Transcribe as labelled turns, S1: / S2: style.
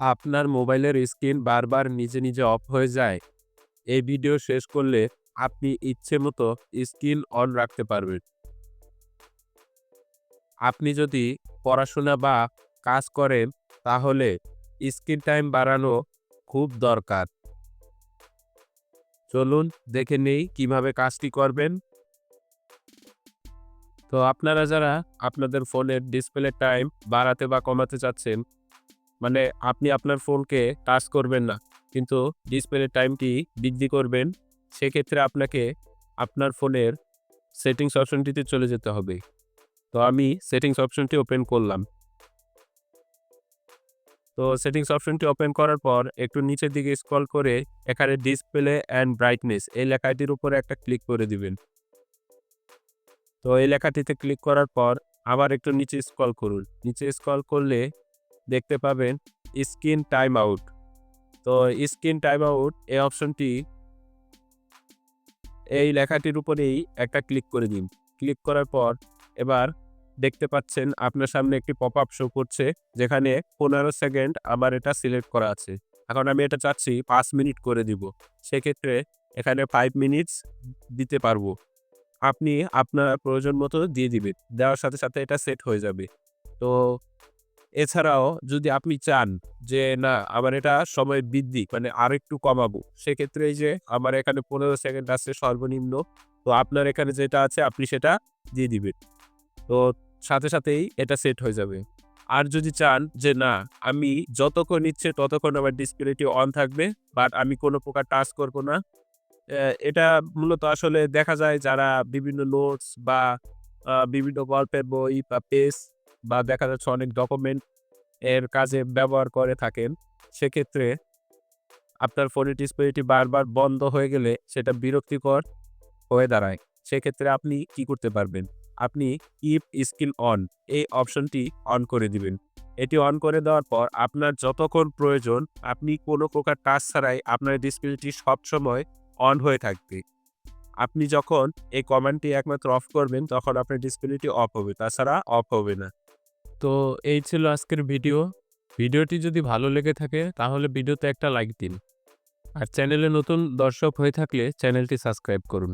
S1: আপনার মোবাইলের স্ক্রিন বারবার নিজে অফ হয়ে যায়। এই ভিডিও শেষ করলে আপনি ইচ্ছেমতো স্ক্রিন অন রাখতে পারবেন। আপনি যদি পড়াশোনা বা কাজ করেন তাহলে স্ক্রিন টাইম বাড়ানো খুব দরকার। চলুন দেখে নেই কিভাবে কাজটি করবেন। তো আপনারা যারা আপনাদের ফোনের ডিসপ্লে টাইম বাড়াতে বা কমাতে চাচ্ছেন, মানে আপনি আপনার ফোনকে টাচ করবেন না, কিন্তু ডিসপ্লে টাইমটি বৃদ্ধি করবেন। সেক্ষেত্রে আপনাকে আপনার ফোনের সেটিংস অপশনটিতে চলে যেতে হবে। তো আমি সেটিংস অপশনটি ওপেন করলাম। তো সেটিংস অপশনটি ওপেন করার পর একটু নিচের দিকে স্ক্রল করে এখানে ডিসপ্লে অ্যান্ড ব্রাইটনেস এই লেখাটির উপরে একটা ক্লিক করে দিবেন। তো এই লেখাটিতে ক্লিক করার পর আবার একটু নিচে স্ক্রল করুন। নিচে স্ক্রল করলে দেখতে পাবেন স্ক্রিন টাইম আউট। তো স্ক্রিন টাইম আউট এই অপশনটি এই লেখাটির উপরেই একটা ক্লিক করে দিন। ক্লিক করার পর এবার দেখতে পাচ্ছেন আপনার সামনে একটি পপআপ শো করছে, যেখানে 15 সেকেন্ড আমার এটা সিলেক্ট করা আছে। এখন আমি এটা চাচ্ছি 5 মিনিট করে দিব। সেক্ষেত্রে এখানে 5 মিনিটস দিতে পারবো। আপনি আপনার প্রয়োজন মতো দিয়ে দিবেন। দেওয়ার সাথে এটা সেট হয়ে যাবে। তো এছাড়াও যদি আপনি চান যে না আমার এটা সময় বৃদ্ধি মানে আরেকটু কমাবো, সেক্ষেত্রে এই যে আমার এখানে 15 সেকেন্ড আছে সর্বনিম্ন। তো আপনার এখানে যেটা আছে আপনি সেটা দিয়ে দিবেন। তো সাথেই এটা সেট হয়ে যাবে। আর যদি চান যে না আমি যতক্ষণ ইচ্ছে ততক্ষণ আমার ডিসপ্লেটি অন থাকবে, বাট আমি কোনো প্রকার টাচ করব না। এটা মূলত আসলে দেখা যায় যারা বিভিন্ন নোটস বা বিভিন্ন গল্পের বই বা পেজ বা দেখা যাচ্ছে অনেক ডকুমেন্ট এর কাজে ব্যবহার করে থাকেন। সেক্ষেত্রে আপনার ফোনের ডিসপ্লেটি বারবার বন্ধ হয়ে গেলে সেটা বিরক্তিকর হয়ে দাঁড়ায়। সেক্ষেত্রে আপনি কি করতে পারবেন? আপনি কিপ স্ক্রিন অন এই অপশনটি অন করে দিবেন। এটি অন করে দেওয়ার পর আপনার যতক্ষণ প্রয়োজন আপনি কোনো প্রকার টাচ ছাড়াই আপনার ডিসপ্লেটি সবসময় অন হয়ে থাকবে। আপনি যখন এই কমান্ডটি একমাত্র অফ করবেন তখন আপনার ডিসপ্লেটি অফ হবে। তাছাড়া অফ হবে না। তো এই ছিল আজকের ভিডিও। ভিডিওটি যদি ভালো লেগে থাকে তাহলে ভিডিওতে একটা লাইক দিন। আর চ্যানেলে নতুন দর্শক হয়ে থাকলে চ্যানেলটি সাবস্ক্রাইব করুন।